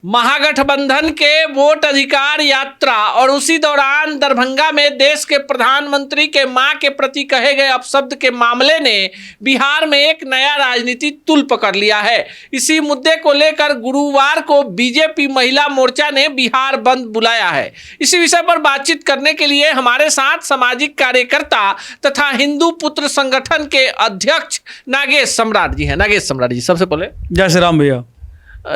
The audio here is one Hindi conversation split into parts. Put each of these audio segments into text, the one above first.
महागठबंधन के वोट अधिकार यात्रा और उसी दौरान दरभंगा में देश के प्रधानमंत्री के मां के प्रति कहे गए अपशब्द के मामले ने बिहार में एक नया राजनीतिक तूल पकड़ लिया है। इसी मुद्दे को लेकर गुरुवार को बीजेपी महिला मोर्चा ने बिहार बंद बुलाया है। इसी विषय पर बातचीत करने के लिए हमारे साथ सामाजिक कार्यकर्ता तथा हिंदू पुत्र संगठन के अध्यक्ष नागेश सम्राट जी हैं। नागेश सम्राट जी, सबसे पहले जय श्री राम भैया।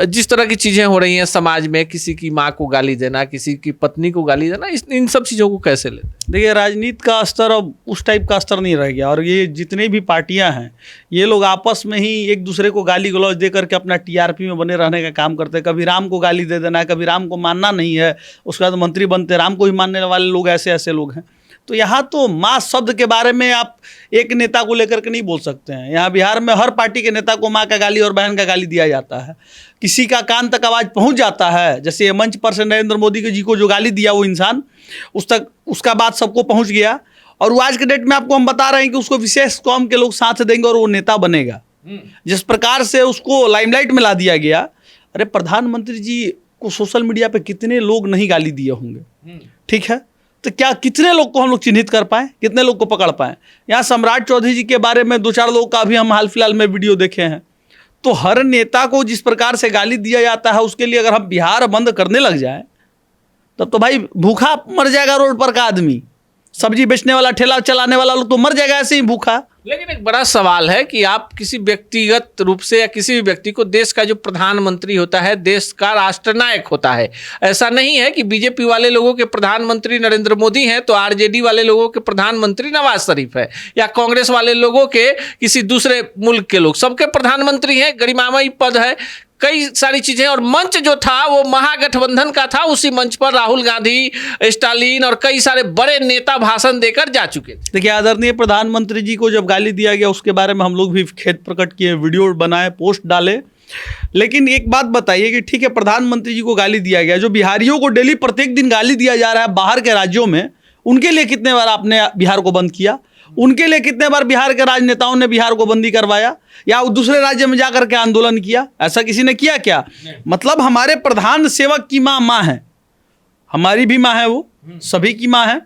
जिस तरह की चीजें हो रही हैं समाज में, किसी की माँ को गाली देना, किसी की पत्नी को गाली देना, इन सब चीजों को कैसे लेते हैं? देखिए, राजनीति का स्तर अब उस टाइप का स्तर नहीं रह गया और ये जितने भी पार्टियां हैं ये लोग आपस में ही एक दूसरे को गाली गलौज दे करके अपना टीआरपी में बने रहने का काम करते हैं। कभी राम को गाली दे देना है, कभी राम को मानना नहीं है, उसके बाद मंत्री बनते राम को ही मानने वाले लोग ऐसे ऐसे लोग हैं। तो यहाँ तो माँ शब्द के बारे में आप एक नेता को लेकर के नहीं बोल सकते हैं। यहाँ बिहार में हर पार्टी के नेता को माँ का गाली और बहन का गाली दिया जाता है। किसी का कान तक आवाज़ पहुँच जाता है, जैसे मंच पर से नरेंद्र मोदी जी को जो गाली दिया वो इंसान, उस तक उसका बात सबको पहुँच गया और वो आज के डेट में आपको हम बता रहे हैं कि उसको विशेष कौम के लोग साथ देंगे और वो नेता बनेगा। जिस प्रकार से उसको लाइमलाइट में ला दिया गया, अरे प्रधानमंत्री जी को सोशल मीडिया पर कितने लोग नहीं गाली दिए होंगे, ठीक है? तो क्या कितने लोग को हम लोग चिन्हित कर पाए, कितने लोग को पकड़ पाए? यहाँ सम्राट चौधरी जी के बारे में 2-4 लोगों का भी हम हाल फिलहाल में वीडियो देखे हैं। तो हर नेता को जिस प्रकार से गाली दिया जाता है, उसके लिए अगर हम बिहार बंद करने लग जाए तब तो भाई भूखा मर जाएगा रोड पर का आदमी। सब्जी बेचने वाला, ठेला चलाने वाला लोग तो मर जाएगा ऐसे ही भूखा। लेकिन एक बड़ा सवाल है कि आप किसी व्यक्तिगत रूप से या किसी भी व्यक्ति को, देश का जो प्रधानमंत्री होता है, देश का राष्ट्रनायक होता है, ऐसा नहीं है कि बीजेपी वाले लोगों के प्रधानमंत्री नरेंद्र मोदी हैं तो आरजेडी वाले लोगों के प्रधानमंत्री नवाज शरीफ है, या कांग्रेस वाले लोगों के किसी दूसरे मुल्क के लोग, सबके प्रधानमंत्री हैं, गरिमामयी पद है, कई सारी चीजें। और मंच जो था वो महागठबंधन का था। उसी मंच पर राहुल गांधी, स्टालिन और कई सारे बड़े नेता भाषण देकर जा चुके थे। देखिए, आदरणीय प्रधानमंत्री जी को जब गाली दिया गया उसके बारे में हम लोग भी खेद प्रकट किए, वीडियो बनाए, पोस्ट डाले। लेकिन एक बात बताइए कि ठीक है, प्रधानमंत्री जी को गाली दिया गया, जो बिहारियों को डेली प्रत्येक दिन गाली दिया जा रहा है बाहर के राज्यों में, उनके लिए कितने बार आपने बिहार को बंद किया? उनके लिए कितने बार बिहार के राजनेताओं ने बिहार को बंदी करवाया या दूसरे राज्य में जाकर के आंदोलन किया? ऐसा किसी ने किया क्या? मतलब हमारे प्रधान सेवक की माँ है, हमारी भी माँ है, वो सभी की माँ है।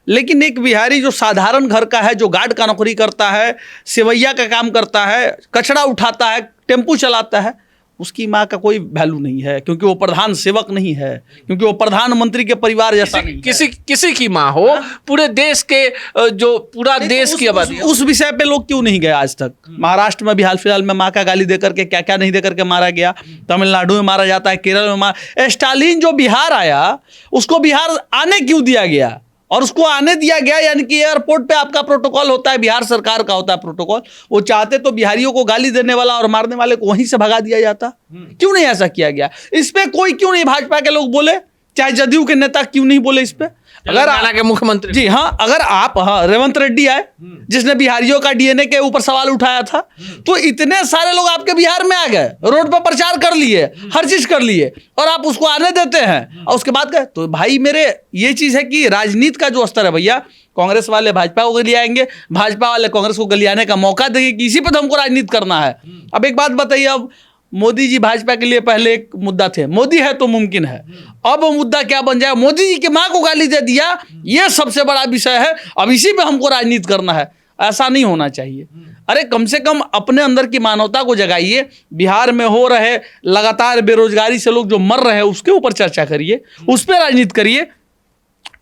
लेकिन एक बिहारी जो साधारण घर का है, जो गार्ड का नौकरी करता है, सेवैया का काम करता है, कचरा उठाता है, टेम्पू चलाता है, उसकी माँ का कोई वैल्यू नहीं है, क्योंकि वो प्रधान सेवक नहीं है, क्योंकि वो प्रधानमंत्री के परिवार जैसा नहीं है। किसी की माँ हो, पूरे देश के, जो पूरा देश की आबादी, उस विषय पे लोग क्यों नहीं गए आज तक? महाराष्ट्र में भी हाल फिलहाल में माँ का गाली देकर के क्या क्या नहीं देकर के मारा गया, तमिलनाडु में मारा जाता है, केरल में स्टालिन जो बिहार आया उसको बिहार आने क्यों दिया गया? और उसको आने दिया गया, यानी कि एयरपोर्ट पे आपका प्रोटोकॉल होता है, बिहार सरकार का होता है प्रोटोकॉल। वो चाहते तो बिहारियों को गाली देने वाला और मारने वाले को वहीं से भगा दिया जाता। क्यों नहीं ऐसा किया गया? इस पे कोई क्यों नहीं भाजपा के लोग बोले, चाहे जदयू के नेता क्यों नहीं बोले इस पे? तेलंगाना के मुख्यमंत्री जी हाँ, अगर आप रेवंत रेड्डी आए जिसने बिहारियों का डीएनए के ऊपर सवाल उठाया था, तो इतने सारे लोग आपके बिहार में आ गए, रोड पर प्रचार कर लिए, हर चीज कर लिए, और आप उसको आने देते हैं और उसके बाद गए। तो भाई मेरे, ये चीज है कि राजनीति का जो स्तर है भैया, कांग्रेस वाले भाजपा को गलियाएंगे, भाजपा वाले कांग्रेस को गलियाने का मौका देंगे कि इसी पर हमको राजनीति करना है। अब एक बात बताइए, अब मोदी जी भाजपा के लिए पहले एक मुद्दा थे, मोदी है तो मुमकिन है, अब मुद्दा क्या बन जाए? मोदी जी की माँ को गाली दे दिया, ये सबसे बड़ा विषय है, अब इसी पे हमको राजनीति करना है। ऐसा नहीं होना चाहिए। अरे कम से कम अपने अंदर की मानवता को जगाइए। बिहार में हो रहे लगातार बेरोजगारी से लोग जो मर रहे हैं उसके ऊपर चर्चा करिए, उस पर राजनीति करिए।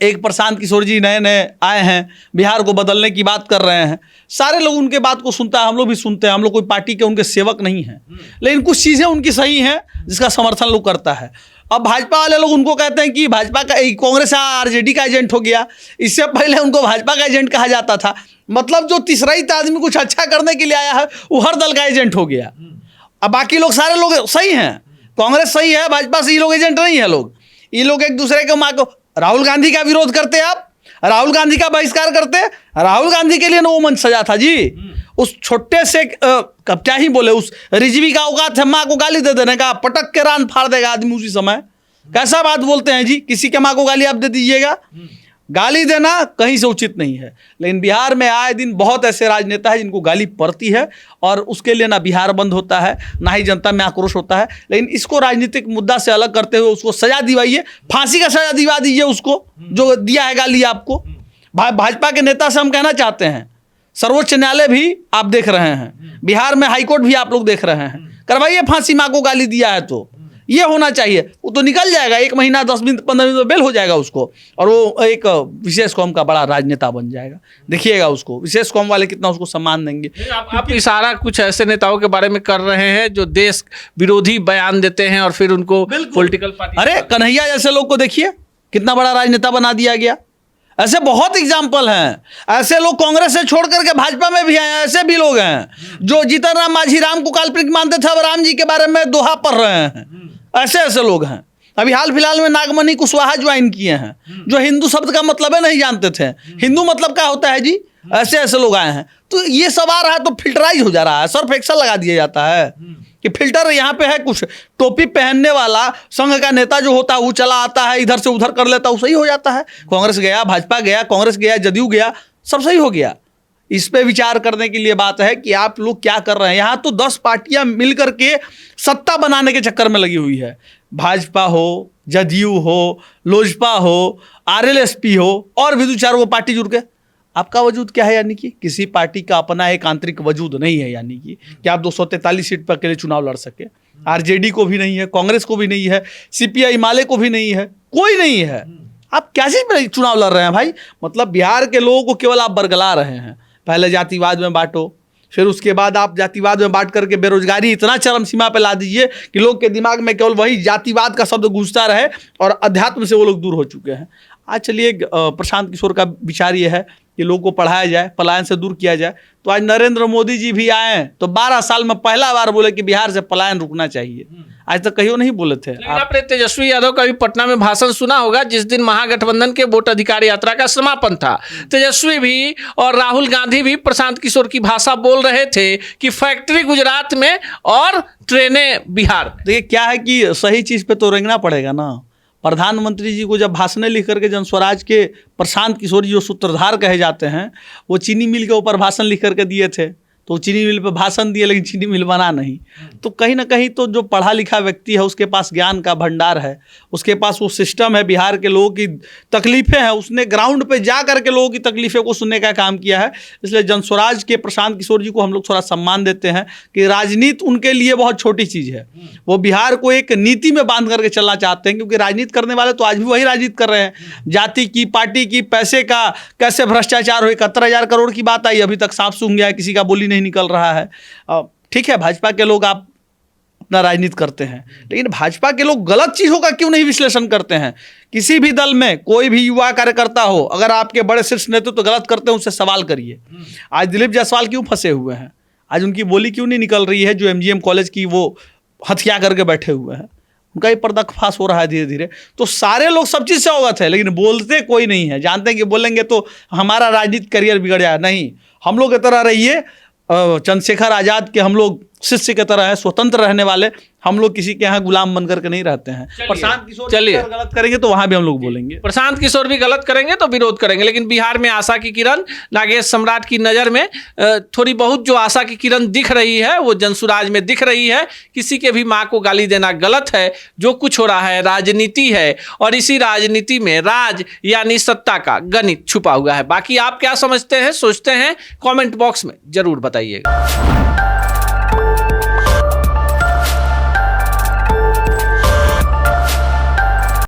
एक प्रशांत किशोर जी नए आए हैं, बिहार को बदलने की बात कर रहे हैं, सारे लोग उनके बात को सुनता है, हम लोग भी सुनते हैं, हम लोग कोई पार्टी के उनके सेवक नहीं हैं, लेकिन कुछ चीज़ें उनकी सही हैं जिसका समर्थन लोग करता है। अब भाजपा वाले लोग उनको कहते हैं कि भाजपा का, कांग्रेस आरजेडी का एजेंट हो गया, इससे पहले उनको भाजपा का एजेंट कहा जाता था। मतलब जो तीसरा आदमी कुछ अच्छा करने के लिए आया है वो हर दल का एजेंट हो गया। अब बाकी लोग सारे लोग सही हैं, कांग्रेस सही है, भाजपा से ये लोग एजेंट नहीं है। लोग ये लोग एक दूसरे के माँ को, राहुल गांधी का विरोध करते, आप राहुल गांधी का बहिष्कार करते, राहुल गांधी के लिए ना वो मंच सजा था जी। उस छोटे से कब क्या ही बोले, उस रिजवी का औकात है माँ को गाली दे देने का, पटक के रान फाड़ देगा आदमी उसी समय। कैसा बात बोलते हैं जी, किसी के माँ को गाली आप दे दीजिएगा? गाली देना कहीं से उचित नहीं है। लेकिन बिहार में आए दिन बहुत ऐसे राजनेता हैं जिनको गाली पड़ती है और उसके लिए ना बिहार बंद होता है, ना ही जनता में आक्रोश होता है। लेकिन इसको राजनीतिक मुद्दा से अलग करते हुए उसको सजा दिवाइए, फांसी का सजा दिवा दीजिए उसको जो दिया है गाली आपको। भाजपा के नेता से हम कहना चाहते हैं, सर्वोच्च न्यायालय भी आप देख रहे हैं, बिहार में हाईकोर्ट भी आप लोग देख रहे हैं, करवाइए फांसी। माँ को गाली दिया है तो ये होना चाहिए, वो तो निकल जाएगा 1 महीना 10 दिन 15 दिन में बेल हो जाएगा उसको, और वो एक विशेष कौम का बड़ा राजनेता बन जाएगा। देखिएगा उसको विशेष कौम वाले कितना उसको सम्मान देंगे। आप इशारा कुछ ऐसे नेताओं के बारे में कर रहे हैं जो देश विरोधी बयान देते हैं और फिर उनको पॉलिटिकल पार्टी। अरे कन्हैया जैसे लोग को देखिए कितना बड़ा राजनेता बना दिया गया। ऐसे बहुत एग्जाम्पल हैं, ऐसे लोग कांग्रेस से छोड़ करके भाजपा में भी आए, ऐसे भी लोग हैं जो जीतन राम मांझी राम को काल्पनिक मानते थे, अब राम जी के बारे में दोहा पढ़ रहे हैं। ऐसे ऐसे लोग हैं। अभी हाल फिलहाल में नागमणि कुशवाहा ज्वाइन किए हैं जो हिंदू शब्द का मतलब नहीं जानते थे, हिंदू मतलब क्या होता है जी। ऐसे ऐसे लोग आए हैं, तो ये सब आ रहा है तो फिल्टराइज हो जा रहा है, सर्फ एक्सल लगा दिया जाता है कि फिल्टर यहाँ पे है। कुछ टोपी पहनने वाला संघ का नेता जो होता है वो चला आता है, इधर से उधर कर लेता है, वो सही हो जाता है। कांग्रेस गया, भाजपा गया, कांग्रेस गया, जदयू गया, सब सही हो गया। इस पे विचार करने के लिए बात है कि आप लोग क्या कर रहे हैं। यहाँ तो 10 पार्टियां मिलकर के सत्ता बनाने के चक्कर में लगी हुई है। भाजपा हो, जदयू हो, लोजपा हो, आरएलएसपी हो और भी 2-4 वो पार्टी जुड़ के आपका वजूद क्या है, यानी कि किसी पार्टी का अपना एक आंतरिक वजूद नहीं है, यानी कि आप 243 सीट पर अकेले चुनाव लड़ सके। आरजेडी को भी नहीं है, कांग्रेस को भी नहीं है, सीपीआई माले को भी नहीं है, कोई नहीं है। आप क्या चीज में चुनाव लड़ रहे हैं भाई? मतलब बिहार के लोगों को केवल आप बरगला रहे हैं। पहले जातिवाद में बांटो, फिर उसके बाद आप जातिवाद में बांट करके बेरोजगारी इतना चरम सीमा पे ला दीजिए कि लोग के दिमाग में केवल वही जातिवाद का शब्द गूंजता रहे और अध्यात्म से वो लोग दूर हो चुके हैं। आज चलिए प्रशांत किशोर का विचार ये है कि लोगों को पढ़ाया जाए, पलायन से दूर किया जाए। तो आज नरेंद्र मोदी जी भी आए तो 12 साल में पहला बार बोले कि बिहार से पलायन रुकना चाहिए। आज तक कहीं नहीं बोले थे। आपने तेजस्वी यादव का भी पटना में भाषण सुना होगा जिस दिन महागठबंधन के वोट अधिकार यात्रा का समापन था। तेजस्वी भी और राहुल गांधी भी प्रशांत किशोर की भाषा बोल रहे थे कि फैक्ट्री गुजरात में और ट्रेनें बिहार। देखिए क्या है कि सही चीज़ पे तो रेंगना पड़ेगा ना। प्रधानमंत्री जी को जब भाषण लिख करके जनस्वराज के प्रशांत किशोर जी जो सूत्रधार कहे जाते हैं, वो चीनी मिल के ऊपर भाषण लिख करके दिए थे, तो चीनी मिल पे भाषण दिए लेकिन चीनी मिल बना नहीं। तो कहीं ना कहीं तो जो पढ़ा लिखा व्यक्ति है उसके पास ज्ञान का भंडार है, उसके पास वो सिस्टम है, बिहार के लोगों की तकलीफ़ें हैं, उसने ग्राउंड पे जा करके लोगों की तकलीफ़ें को सुनने का काम किया है। इसलिए जनस्वराज के प्रशांत किशोर जी को हम लोग थोड़ा सम्मान देते हैं कि राजनीति उनके लिए बहुत छोटी चीज़ है। वो बिहार को एक नीति में बांध करके चलना चाहते हैं, क्योंकि राजनीति करने वाले तो आज भी वही राजनीति कर रहे हैं। जाति की, पार्टी की, पैसे का कैसे भ्रष्टाचार हो, 71,000 करोड़ की बात आई, अभी तक सांप सूंघ गया है, किसी का बोली नहीं निकल रहा है। ठीक है, भाजपा के लोग आप अपना राजनीति करते हैं, लेकिन भाजपा के लोग गलत चीज़ों का क्यों नहीं विश्लेषण करते हैं? किसी भी दल में कोई भी युवा कार्यकर्ता हो, अगर आपके बड़े शीर्ष नेतृत्व तो गलत करते हैं उससे सवाल करिए। आज दिलीप जायसवाल क्यों फंसे हुए हैं? आज उनकी बोली क्यों नहीं निकल रही है? जो एमजीएम कॉलेज की वो हथिया करके बैठे हुए हैं, उनका ही पर्दाफाश हो रहा है धीरे धीरे। तो सारे लोग सब चीज़ से अवगत है, लेकिन बोलते कोई नहीं है। जानते हैं कि बोलेंगे तो हमारा राजनीतिक करियर बिगड़ जाए। नहीं, हम लोग की तरह रहिए, चंद्रशेखर आज़ाद के हम लोग शिष्य की तरह है, स्वतंत्र रहने वाले। हम लोग किसी के यहाँ गुलाम बनकर के नहीं रहते हैं। प्रशांत किशोर अगर गलत करेंगे तो वहां भी हम लोग बोलेंगे, प्रशांत किशोर भी गलत करेंगे तो विरोध करेंगे। लेकिन बिहार में आशा की किरण, नागेश सम्राट की नज़र में थोड़ी बहुत जो आशा की किरण दिख रही है वो जनसुराज में दिख रही है। किसी के भी माँ को गाली देना गलत है। जो कुछ हो रहा है राजनीति है, और इसी राजनीति में राज यानी सत्ता का गणित छुपा हुआ है। बाकी आप क्या समझते हैं, सोचते हैं, कॉमेंट बॉक्स में जरूर बताइएगा।